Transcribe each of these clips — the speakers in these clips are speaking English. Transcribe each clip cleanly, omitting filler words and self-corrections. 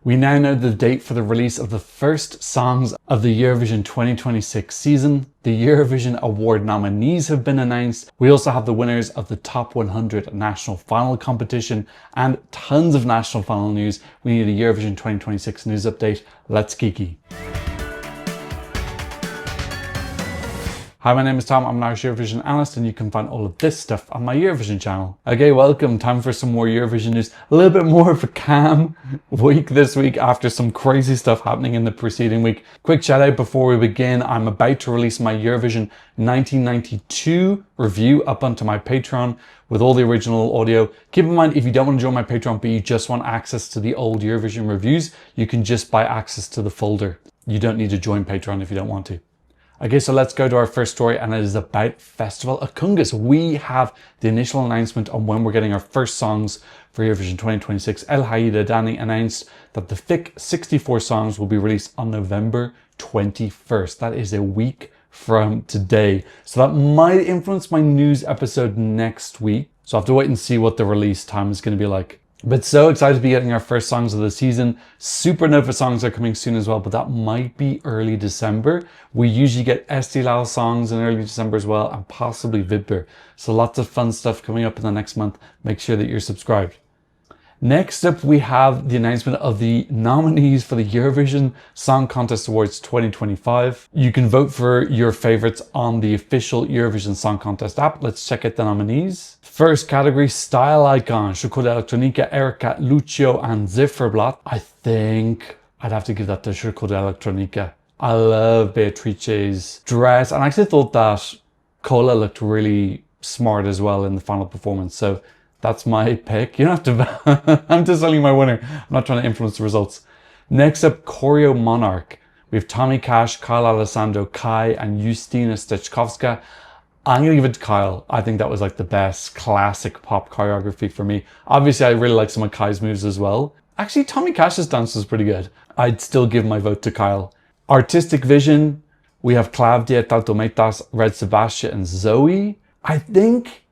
We now know the date for the release of the first songs of the Eurovision 2026 season. The Eurovision Award nominees have been announced. We also have the winners of the Top 100 National Final competition and tons of national final news. We need a Eurovision 2026 news update. Let's geeky. Hi, my name is Tom. I'm an Irish Eurovision analyst and you can find all of this stuff on my Eurovision channel. Okay, welcome. Time for some more Eurovision news. A little bit more of a calm week this week after some crazy stuff happening in the preceding week. Quick shout out before we begin. I'm about to release my Eurovision 1992 review up onto my Patreon with all the original audio. Keep in mind, if you don't want to join my Patreon but you just want access to the old Eurovision reviews, you can just buy access to the folder. You don't need to join Patreon if you don't want to. Okay, so let's go to our first story, and it is about Festival Akungus. We have the initial announcement on when we're getting our first songs for Eurovision 2026. El Haida Dani announced that the FiK 64 songs will be released on November 21st. That is a week from today. So that might influence my news episode next week. So I have to wait and see what the release time is going to be like. But so excited to be getting our first songs of the season. Supernova songs are coming soon as well, but that might be early December. We usually get Estilal songs in early December as well, and possibly Vidber. So lots of fun stuff coming up in the next month. Make sure that you're subscribed. Next up, we have the announcement of the nominees for the Eurovision Song Contest Awards 2025. You can vote for your favorites on the official Eurovision Song Contest app. Let's check out the nominees. First category, Style Icon, Shkoda Electronica, Erika, Lucio and Zifferblatt. I think I'd have to give that to Shkoda Electronica. I love Beatrice's dress, and I actually thought that Kola looked really smart as well in the final performance. So that's my pick. You don't have to, I'm just telling you my winner. I'm not trying to influence the results. Next up, Choreo Monarch. We have Tommy Cash, Kyle Alessandro, Kai, and Justina Stechkowska. I'm going to give it to Kyle. I think that was like the best classic pop choreography for me. Obviously, I really like some of Kai's moves as well. Actually, Tommy Cash's dance was pretty good. I'd still give my vote to Kyle. Artistic Vision. We have Claudia, Tautometas, Red Sebastian, and Zoe. I think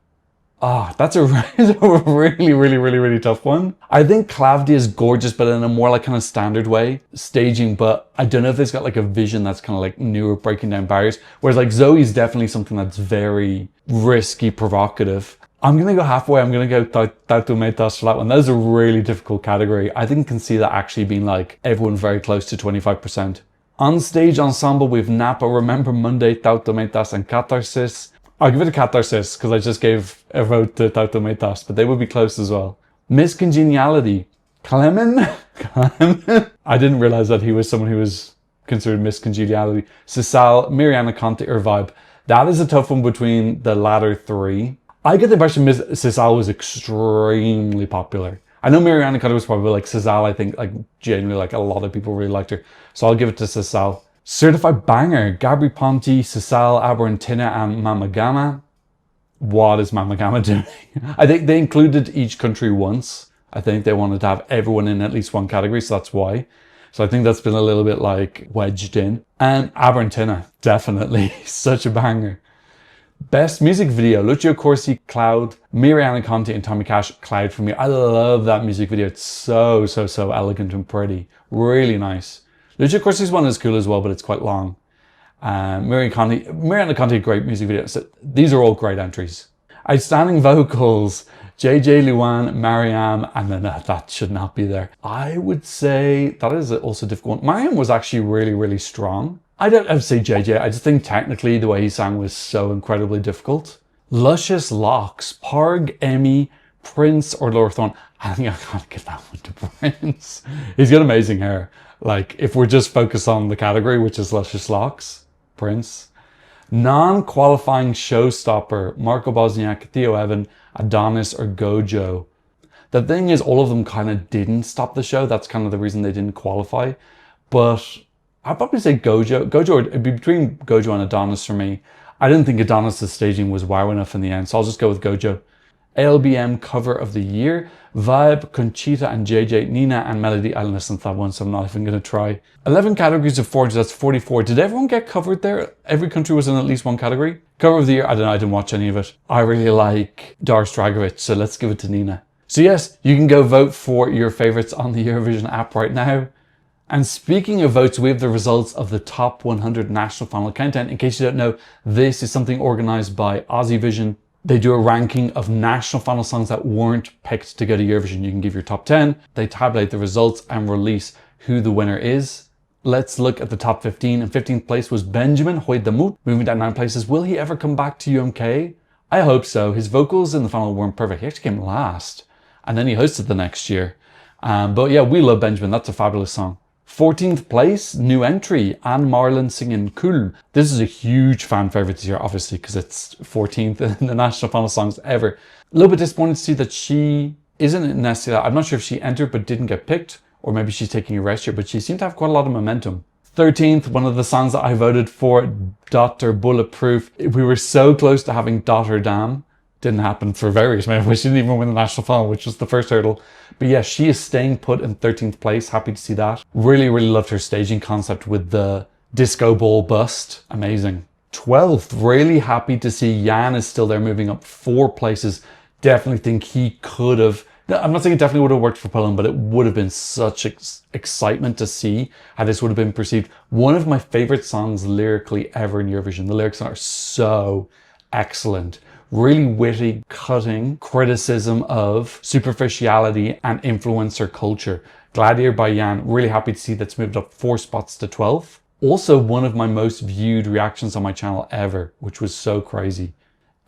that's a really tough one. I think Claudia is gorgeous, but in a more like kind of standard way, staging, but I don't know if it's got like a vision that's kind of like newer, breaking down barriers. Whereas like Zoe's definitely something that's very risky, provocative. I'm going to go halfway. I'm going to go Tautu Metas for that one. That is a really difficult category. I think I can see that actually being like everyone very close to 25%. On stage ensemble, we have Napa, Remember Monday, Tautu Metas, and Catharsis. I'll give it a Catharsis because I just gave a vote to Tautu Metas, but they would be close as well. Miss Congeniality, Clemen? I didn't realize that he was someone who was considered Miss Congeniality. Sisal, Miriana Conte, or Vibe. That is a tough one between the latter three. I get the impression Miss Sisal was extremely popular. I know Miriana Conte was probably like Sisal. I think like genuinely like a lot of people really liked her. So I'll give it to Sisal. Certified Banger, Gabri Ponte, Sisal, Aberantina, and Mama Gama. What is Mama Gama doing? I think they included each country once. I think they wanted to have everyone in at least one category, so that's why. So I think that's been a little bit like wedged in. And Aberantina, definitely, such a banger. Best music video, Lucio Corsi, Cloud, Miriana Conte and Tommy Cash, Cloud for me. I love that music video. It's so elegant and pretty. Really nice. Lucio Corsi's one is cool as well, but it's quite long. Miriana Conte, great music video. So these are all great entries. Outstanding vocals, JJ Luan, Mariam, and then that should not be there. I would say that is also a difficult one. Mariam was actually really strong. I don't have to say JJ. I just think technically the way he sang was so incredibly difficult. Luscious Locks, Parg, Emmy, Prince, or Lorthorn. I think I gotta give that one to Prince. He's got amazing hair. Like, if we're just focused on the category, which is Luscious Locks, Prince. Non-qualifying showstopper, Marco Bosniak, Theo Evan, Adonis, or Gojo. The thing is, all of them kind of didn't stop the show. That's kind of the reason they didn't qualify. But I'd probably say Gojo. Gojo, it'd be between Gojo and Adonis for me. I didn't think Adonis' staging was wow enough in the end, so I'll just go with Gojo. ALBM Cover of the Year, Vibe, Conchita and JJ, Nina and Melody. I listened to that one, so I'm not even going to try. 11 categories of 40, that's 44. Did everyone get covered there? Every country was in at least one category? Cover of the Year, I don't know, I didn't watch any of it. I really like Doris Dragovic, so let's give it to Nina. So yes, you can go vote for your favorites on the Eurovision app right now. And speaking of votes, we have the results of the top 100 national final countdown. In case you don't know, this is something organized by Vision. They do a ranking of national final songs that weren't picked to go to Eurovision. You can give your top 10. They tabulate the results and release who the winner is. Let's look at the top 15. In 15th place was Benjamin Hoydamut, moving down 9 places. Will he ever come back to UMK? I hope so. His vocals in the final weren't perfect. He actually came last, and then he hosted the next year. But yeah, we love Benjamin. That's a fabulous song. 14th place, new entry, Anne Marlin singing Kulm. This is a huge fan favourite this year, obviously, because it's 14th in the national final songs ever. A little bit disappointed to see that she isn't necessarily, I'm not sure if she entered but didn't get picked, or maybe she's taking a rest here, but she seemed to have quite a lot of momentum. 13th, one of the songs that I voted for, Dr. Bulletproof. We were so close to having Dr. Dam. Didn't happen for various reasons. She didn't even win the national final, which was the first hurdle. But yeah, she is staying put in 13th place. Happy to see that. Really, really loved her staging concept with the disco ball bust. Amazing. 12th, really happy to see Jan is still there, moving up 4 places. Definitely think he could have, I'm not saying it definitely would have worked for Poland, but it would have been such excitement to see how this would have been perceived. One of my favorite songs lyrically ever in Eurovision. The lyrics are so excellent. Really witty, cutting criticism of superficiality and influencer culture. Gladiator by Jan, really happy to see that's moved up 4 spots to 12th. Also one of my most viewed reactions on my channel ever, which was so crazy.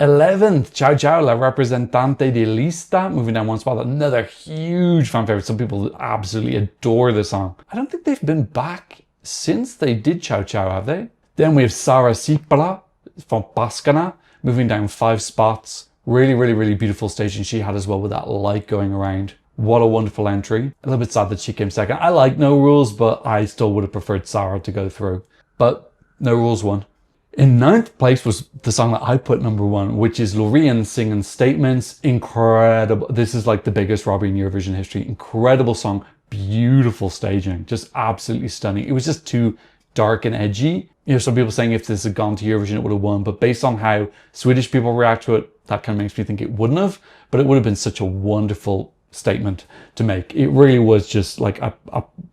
11th, Ciao Ciao, La Representante de Lista, moving down 1 spot. Another huge fan favorite. Some people absolutely adore the song. I don't think they've been back since they did Ciao Ciao, have they? Then we have Sara Sipala from Paskana, moving down 5 spots. Really, really, really beautiful staging she had as well with that light going around. What a wonderful entry. A little bit sad that she came second. I like No Rules, but I still would have preferred Sarah to go through. But No Rules won. In 9th place was the song that I put number 1, which is Loreen singing Statements. Incredible. This is like the biggest Robbie in Eurovision history. Incredible song. Beautiful staging. Just absolutely stunning. It was just too dark and edgy. You know, some people saying if this had gone to Eurovision, it would have won. But based on how Swedish people react to it, that kind of makes me think it wouldn't have. But it would have been such a wonderful statement to make. It really was just like a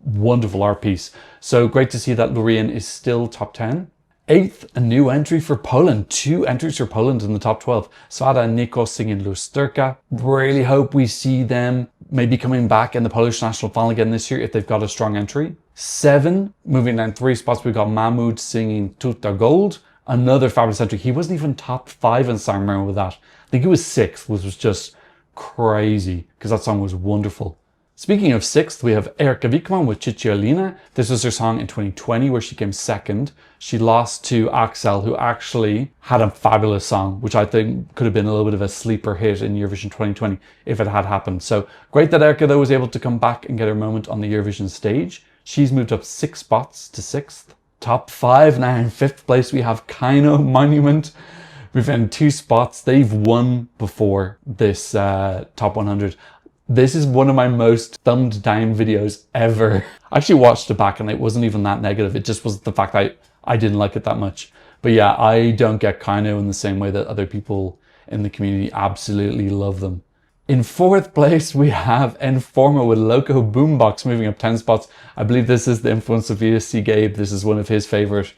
wonderful art piece. So great to see that Loreen is still top 10. 8th, a new entry for Poland. 2 entries for Poland in the top 12. Svada and Nico singing Lusterka. Really hope we see them maybe coming back in the Polish national final again this year if they've got a strong entry. 7, moving down 3 spots, we've got Mahmoud singing Tuta Gold. Another fabulous entry. He wasn't even top 5 in Cyprus with that. I think he was 6th, which was just crazy because that song was wonderful. Speaking of 6th, we have Erika Wikman with Cicciolina. This was her song in 2020 where she came 2nd. She lost to Axel, who actually had a fabulous song, which I think could have been a little bit of a sleeper hit in Eurovision 2020 if it had happened. So great that Erika though was able to come back and get her moment on the Eurovision stage. She's moved up 6 spots to 6th. Top 5 now. In 5th place we have Kaino Monument. We've in 2 spots. They've won before this top 100. This is one of my most thumbed down videos ever. I actually watched it back and it wasn't even that negative. It just was the fact that I didn't like it that much. But yeah, I don't get Kaino in the same way that other people in the community absolutely love them. In 4th place, we have Informa with Loco Boombox moving up 10 spots. I believe this is the influence of ESC Gabe. This is one of his favorite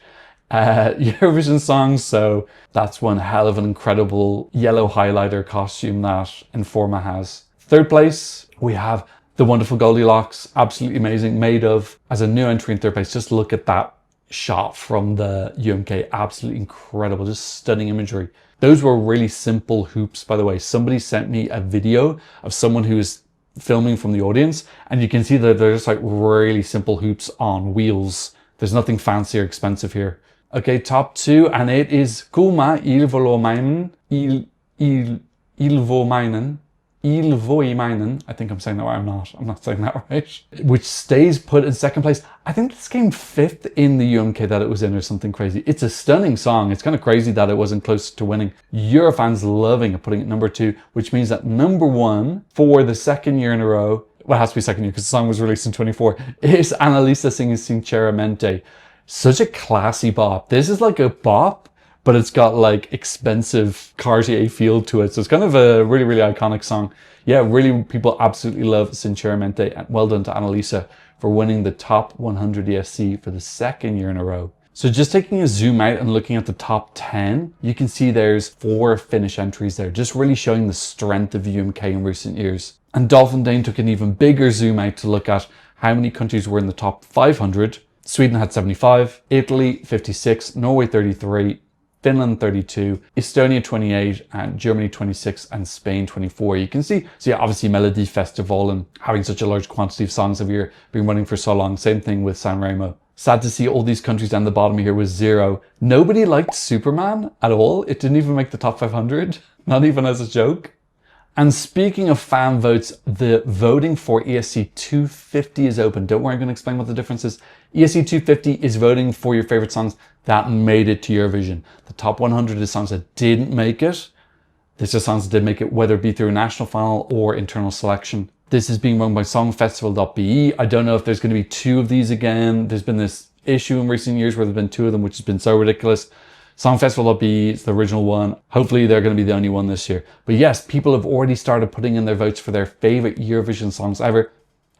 Eurovision songs. So that's one hell of an incredible yellow highlighter costume that Informa has. 3rd place, we have the wonderful Goldilocks, absolutely amazing, made of, as a new entry in 3rd place, just look at that shot from the UMK, absolutely incredible, just stunning imagery. Those were really simple hoops, by the way. Somebody sent me a video of someone who is filming from the audience, and you can see that they're just like really simple hoops on wheels. There's nothing fancy or expensive here. Okay, top 2, and it is Kuma Ilvoimainen, Ilvoimainen, I think I'm saying that right, I'm not saying that right, which stays put in 2nd place. I think this came 5th in the UMK that it was in or something crazy. It's a stunning song. It's kind of crazy that it wasn't close to winning. Eurofans loving it, putting it number 2, which means that number 1 for the 2nd year in a row, well, it has to be 2nd year because the song was released in 24, is Annalisa singing Sinceramente. Such a classy bop. This is like a bop, but it's got like expensive Cartier feel to it. So it's kind of a really, really iconic song. Yeah, really, people absolutely love Sinceramente. And well done to Annalisa for winning the top 100 ESC for the second year in a row. So just taking a zoom out and looking at the top 10, you can see there's 4 Finnish entries there, just really showing the strength of UMK in recent years. And Dolphin Dane took an even bigger zoom out to look at how many countries were in the top 500. Sweden had 75, Italy 56, Norway 33, Finland 32, Estonia 28, and Germany 26, and Spain 24. You can see, so yeah, obviously Melody Festival and having such a large quantity of songs of year been running for so long. Same thing with Sanremo. Sad to see all these countries down the bottom here with 0. Nobody liked Superman at all. It didn't even make the top 500, not even as a joke. And speaking of fan votes, the voting for ESC 250 is open. Don't worry, I'm going to explain what the difference is. ESC 250 is voting for your favorite songs that made it to Eurovision. The top 100 is songs that didn't make it. These are songs that did make it, whether it be through a national final or internal selection. This is being run by songfestival.be. I don't know if there's going to be 2 of these again. There's been this issue in recent years where there's been 2 of them, which has been so ridiculous. Songfestival.be is the original one. Hopefully they're going to be the only one this year. But yes, people have already started putting in their votes for their favorite Eurovision songs ever.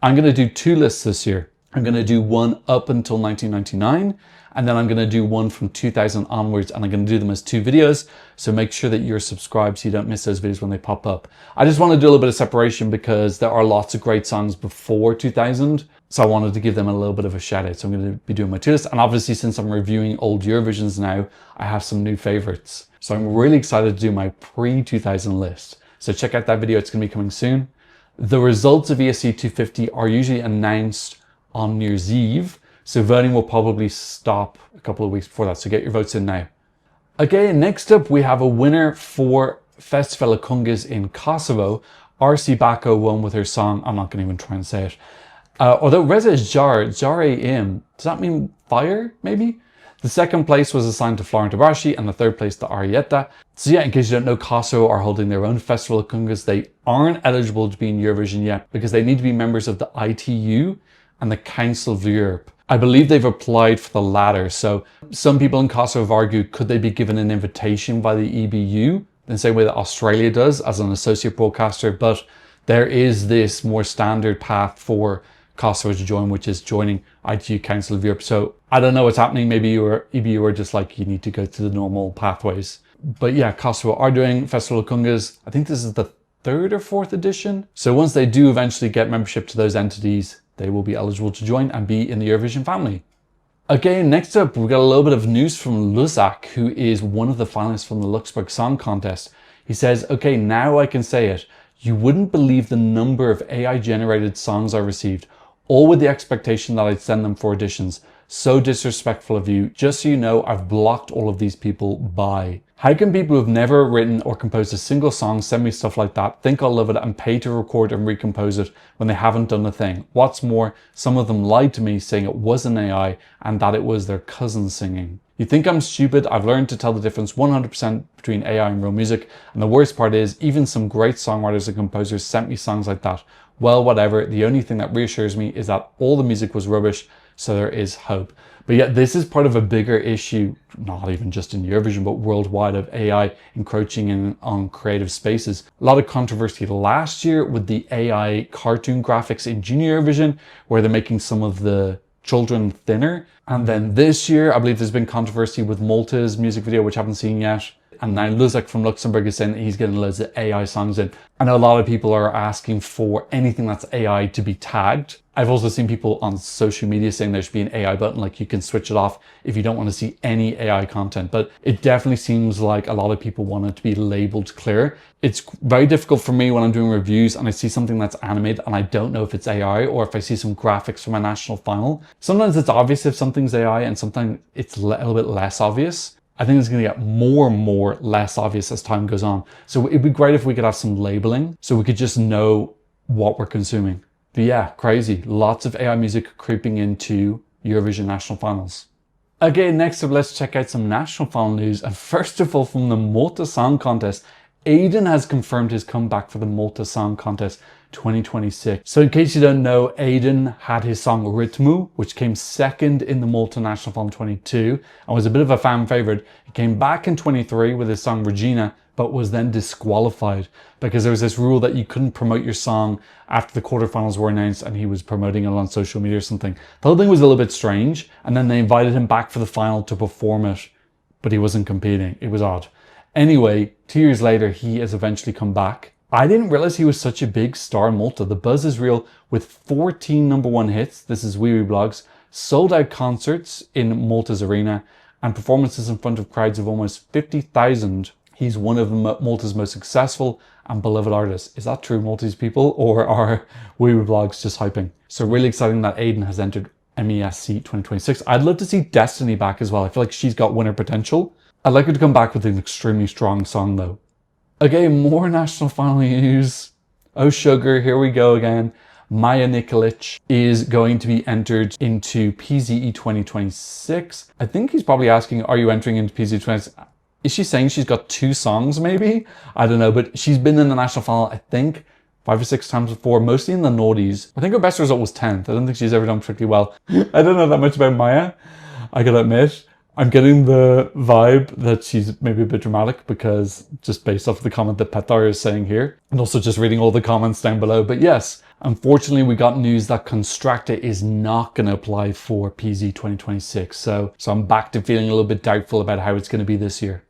I'm going to do 2 lists this year. I'm going to do one up until 1999, and then I'm going to do one from 2000 onwards, and I'm going to do them as 2 videos. So make sure that you're subscribed so you don't miss those videos when they pop up. I just want to do a little bit of separation because there are lots of great songs before 2000. So I wanted to give them a little bit of a shout out. So I'm going to be doing my 2 lists. And obviously, since I'm reviewing old Eurovisions now, I have some new favorites. So I'm really excited to do my pre-2000 list. So check out that video. It's going to be coming soon. The results of ESC 250 are usually announced on New Year's Eve. So voting will probably stop a couple of weeks before that. So get your votes in now. Okay, next up we have a winner for Festival Kungas in Kosovo. RC Bako won with her song, I'm not going to even try and say it. Although Reza is Jare Im, does that mean fire, maybe? The second place was assigned to Florent Abashi and the third place to Arietta. So yeah, in case you don't know, Kosovo are holding their own Festival Kungas. They aren't eligible to be in Eurovision yet because they need to be members of the ITU and the Council of Europe. I believe they've applied for the latter. So some people in Kosovo have argued, could they be given an invitation by the EBU in the same way that Australia does as an associate broadcaster? But there is this more standard path for Kosovo to join, which is joining ITU Council of Europe. So I don't know what's happening. Maybe your EBU are just like, you need to go through the normal pathways. But yeah, Kosovo are doing Festival Kungas. I think this is the 3rd or 4th edition. So once they do eventually get membership to those entities, they will be eligible to join and be in the Eurovision family. Okay, next up, we've got a little bit of news from Luzak, who is one of the finalists from the Luxembourg Song Contest. He says, okay, now I can say it. You wouldn't believe the number of AI-generated songs I received, all with the expectation that I'd send them for auditions. So disrespectful of you. Just so you know, I've blocked all of these people. Bye. How can people who've never written or composed a single song send me stuff like that, think I'll love it and pay to record and recompose it when they haven't done a thing? What's more, some of them lied to me saying it wasn't AI and that it was their cousin singing. You think I'm stupid? I've learned to tell the difference 100% between AI and real music. And the worst part is, even some great songwriters and composers sent me songs like that. Well, whatever. The only thing that reassures me is that all the music was rubbish, so there is hope. But yet this is part of a bigger issue, not even just in Eurovision, but worldwide, of AI encroaching in on creative spaces. A lot of controversy last year with the AI cartoon graphics in Junior Eurovision, where they're making some of the children thinner. And then this year, I believe there's been controversy with Malta's music video, which I haven't seen yet. And now Luzak from Luxembourg is saying that he's getting loads of AI songs in. I know a lot of people are asking for anything that's AI to be tagged. I've also seen people on social media saying there should be an AI button, like you can switch it off if you don't want to see any AI content. But it definitely seems like a lot of people want it to be labeled clear. It's very difficult for me when I'm doing reviews and I see something that's animated and I don't know if it's AI or if I see some graphics from a national final. Sometimes it's obvious if something's AI and sometimes it's a little bit less obvious. I think it's going to get more and more less obvious as time goes on. So it'd be great if we could have some labeling so we could just know what we're consuming. But yeah, crazy. Lots of AI music creeping into Eurovision national finals. Okay, next up, let's check out some national final news. And first of all, from the Malta Song Contest, Aiden has confirmed his comeback for the Malta Song Contest 2026. So in case you don't know, Aiden had his song Ritmu, which came second in the Malta National Final 22 and was a bit of a fan favorite. He came back in 23 with his song Regina, but was then disqualified because there was this rule that you couldn't promote your song after the quarterfinals were announced and he was promoting it on social media or something. The whole thing was a little bit strange, and then they invited him back for the final to perform it, but he wasn't competing. It was odd. Anyway, 2 years later, he has eventually come back. I didn't realize he was such a big star in Malta. The buzz is real with 14 #1 hits. This is Wee Wee Blogs. Sold out concerts in Malta's arena and performances in front of crowds of almost 50,000. He's one of Malta's most successful and beloved artists. Is that true, Maltese people, or are Wee Wee Blogs just hyping? So really exciting that Aiden has entered MESC 2026. I'd love to see Destiny back as well. I feel like she's got winner potential. I'd like her to come back with an extremely strong song though. Okay, more national final news. Oh sugar, here we go again. Maja Nikolic is going to be entered into PZE 2026. I think he's probably asking, are you entering into PZE 2026? Is she saying she's got 2 songs maybe? I don't know, but she's been in the national final, I think, 5 or 6 times before, mostly in the noughties. I think her best result was 10th. I don't think she's ever done particularly well. I don't know that much about Maja, I gotta admit. I'm getting the vibe that she's maybe a bit dramatic because just based off the comment that Petar is saying here, and also just reading all the comments down below. But yes, unfortunately we got news that Constracta is not going to apply for PZ 2026. So I'm back to feeling a little bit doubtful about how it's going to be this year.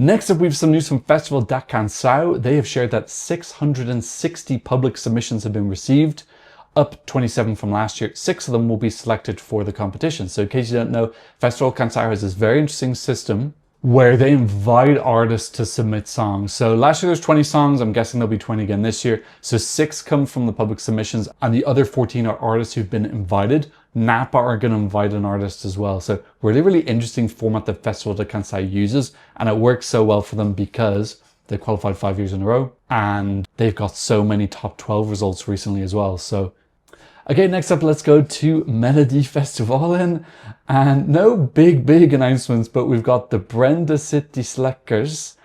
Next up, we have some news from Festival da Canção. They have shared that 660 public submissions have been received, up 27 from last year. 6 of them will be selected for the competition. So in case you don't know, Festival Canção has this very interesting system where they invite artists to submit songs. So last year there's 20 songs. I'm guessing there'll be 20 again this year. So 6 come from the public submissions and the other 14 are artists who've been invited. Napa are going to invite an artist as well. So really interesting format that Festival da Canção uses, and it works so well for them because they qualified 5 years in a row and they've got so many top 12 results recently as well. So okay, next up, let's go to Melodifestivalen. And no big announcements, but we've got the Brenda City Sleckers,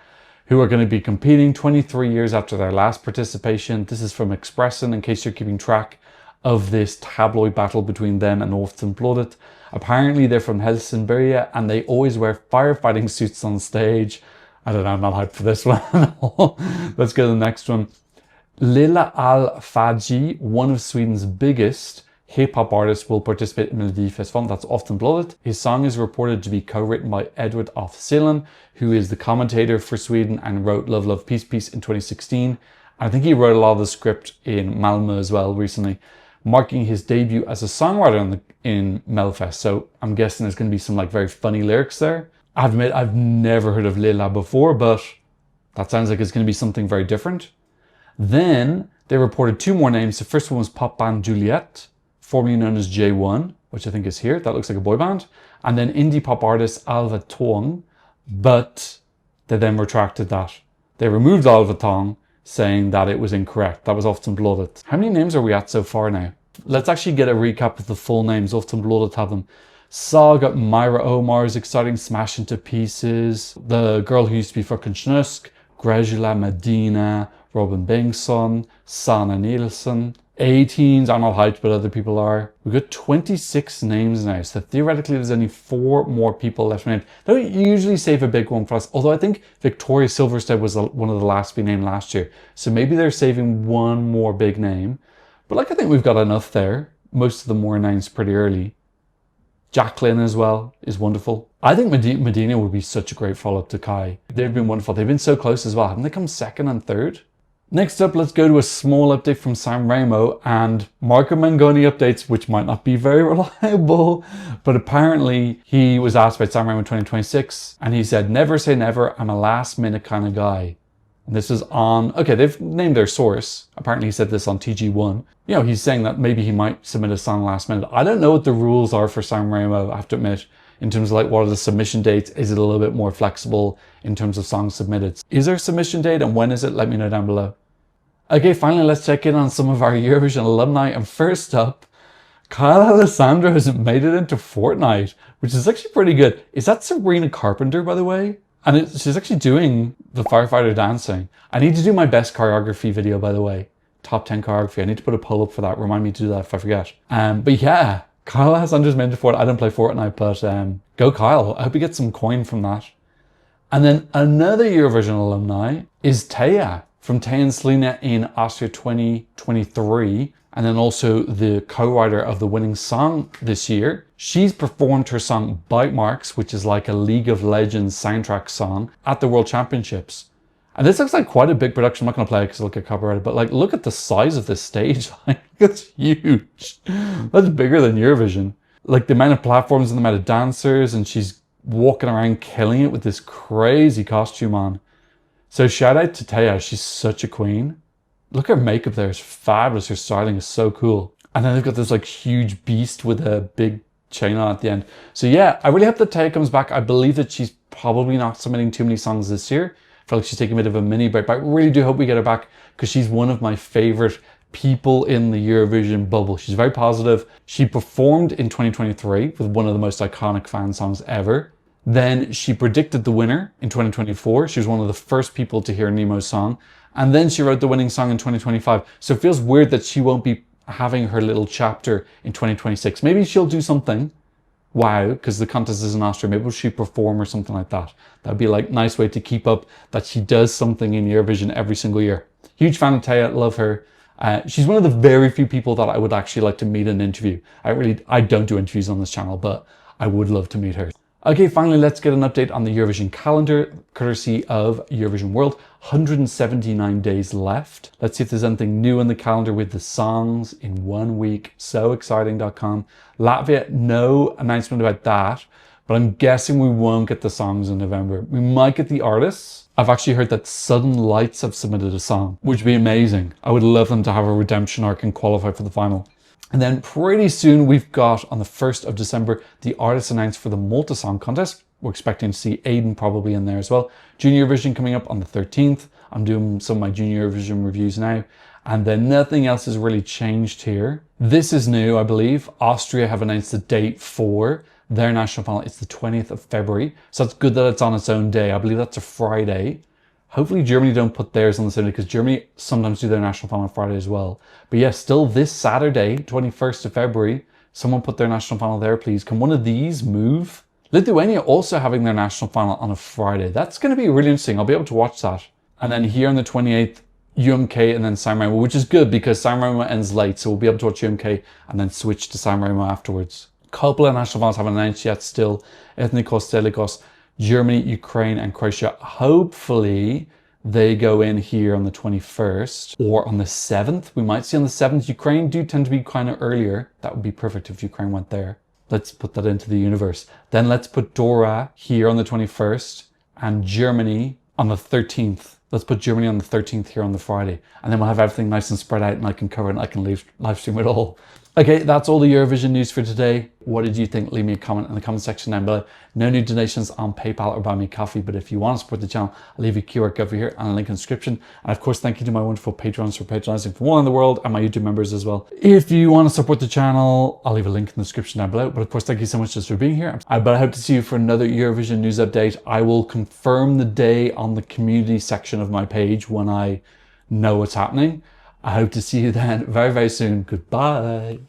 who are going to be competing 23 years after their last participation. This is from Expressen, in case you're keeping track of this tabloid battle between them and Aftonbladet. Apparently, they're from Helsingborg, and they always wear firefighting suits on stage. I don't know, I'm not hyped for this one. Let's go to the next one. Lilla Al-Fadji, one of Sweden's biggest hip-hop artists, will participate in Melodifestivalen. That's Aftonbladet. His song is reported to be co-written by Edward af Sillén, who is the commentator for Sweden and wrote Love Love Peace Peace in 2016. I think he wrote a lot of the script in Malmö as well recently, marking his debut as a songwriter in Melfest. So I'm guessing there's going to be some like very funny lyrics there. I have to admit, I've never heard of Lilla before, but that sounds like it's going to be something very different. Then they reported 2 more names. The first one was pop band Juliet, formerly known as J1, which I think is here. That looks like a boy band. And then indie pop artist Alva Tong, but they then retracted that. They removed Alva Tong, saying that it was incorrect. That was Aftonbladet. How many names are we at so far now? Let's actually get a recap of the full names. Aftonbladet have them. Saga Myra Omar's exciting Smash Into Pieces, the girl who used to be fucking Snusk, Grezula Medina, Robin Bengtsson, Sanna Nielsen. 18s, I'm not hyped, but other people are. We've got 26 names now, so theoretically there's only 4 more people left named. They don't usually save a big one for us, although I think Victoria Silverstead was one of the last to be named last year. So maybe they're saving 1 more big name. But like, I think we've got enough there. Most of them were announced pretty early. Jacqueline as well is wonderful. I think Medina would be such a great follow-up to Kai. They've been wonderful. They've been so close as well. Haven't they come 2nd and 3rd? Next up, let's go to a small update from San Remo and Marco Mangoni updates, which might not be very reliable, but apparently he was asked about San Remo 2026 and he said, never say never, I'm a last minute kind of guy. And this is on, okay, they've named their source. Apparently he said this on TG1. You know, he's saying that maybe he might submit a song last minute. I don't know what the rules are for San Remo, I have to admit, in terms of like what are the submission dates. Is it a little bit more flexible in terms of songs submitted? Is there a submission date and when is it? Let me know down below. Okay, finally, let's check in on some of our Eurovision alumni. And first up, Kyle Alessandro has made it into Fortnite, which is actually pretty good. Is that Sabrina Carpenter, by the way? And she's actually doing the firefighter dancing. I need to do my best choreography video, by the way. top 10 choreography. I need to put a poll up for that. Remind me to do that if I forget. But yeah, Kyle has Andrews mentioned Fortnite. I don't play Fortnite, but go Kyle. I hope you get some coin from that. And then another Eurovision alumni is Taya from Taya and Selena in Austria 2023. And then also the co-writer of the winning song this year. She's performed her song Bite Marks, which is like a League of Legends soundtrack song, at the World Championships. And this looks like quite a big production. I'm not going to play it because it'll get copyrighted, but like, look at the size of this stage. Like, it's huge. That's bigger than Eurovision. Like the amount of platforms and the amount of dancers, and she's walking around killing it with this crazy costume on. So shout out to Taya. She's such a queen. Look at her makeup there. It's fabulous. Her styling is so cool. And then they've got this like huge beast with a big chain on at the end. So yeah, I really hope that Taya comes back. I believe that she's probably not submitting too many songs this year. I feel like she's taking a bit of a mini break, but I really do hope we get her back because she's one of my favorite people in the Eurovision bubble. She's very positive. She performed in 2023 with one of the most iconic fan songs ever. Then she predicted the winner in 2024. She was one of the first people to hear Nemo's song. And then she wrote the winning song in 2025. So it feels weird that she won't be having her little chapter in 2026. Maybe she'll do something. Wow, because the contest is in Austria. Maybe she'll perform or something like that. That'd be like a nice way to keep up that she does something in Eurovision every single year. Huge fan of Taya, love her. She's one of the very few people that I would actually like to meet and interview. I don't do interviews on this channel, but I would love to meet her. Okay, finally, let's get an update on the Eurovision calendar, courtesy of Eurovision World. 179 days left. Let's see if there's anything new in the calendar with the songs in 1 week. So exciting.com. Latvia, no announcement about that, but I'm guessing we won't get the songs in November. We might get the artists. I've actually heard that Sudden Lights have submitted a song, which would be amazing. I would love them to have a redemption arc and qualify for the final. And then pretty soon we've got, on the 1st of December, the artists announced for the Malta Song Contest. We're expecting to see Aiden probably in there as well. Junior Eurovision coming up on the 13th. I'm doing some of my Junior Eurovision reviews now. And then nothing else has really changed here. This is new, I believe. Austria have announced the date for their national final. It's the 20th of February. So it's good that it's on its own day. I believe that's a Friday. Hopefully Germany don't put theirs on the same day because Germany sometimes do their national final on Friday as well. But yeah, still this Saturday, 21st of February, someone put their national final there, please. Can one of these move? Lithuania also having their national final on a Friday. That's going to be really interesting. I'll be able to watch that. And then here on the 28th, UMK and then San Remo, which is good because San Remo ends late. So we'll be able to watch UMK and then switch to San Remo afterwards. A couple of national finals haven't announced yet still. Ethnikos, Telikos, Germany, Ukraine, and Croatia. Hopefully they go in here on the 21st or on the 7th. We might see on the 7th. Ukraine do tend to be kind of earlier. That would be perfect if Ukraine went there. Let's put that into the universe. Then let's put Dora here on the 21st and Germany on the 13th. Let's put Germany on the 13th here on the Friday. And then we'll have everything nice and spread out and I can cover it and I can live stream it all. Okay, that's all the Eurovision news for today. What did you think? Leave me a comment in the comment section down below. No new donations on PayPal or Buy Me Coffee, but if you want to support the channel, I'll leave a QR code over here and a link in the description. And of course, thank you to my wonderful patrons for patronizing for one in the world and my YouTube members as well. If you want to support the channel, I'll leave a link in the description down below. But of course, thank you so much just for being here. But I hope to see you for another Eurovision news update. I will confirm the day on the community section of my page when I know what's happening. I hope to see you then very, very soon. Goodbye.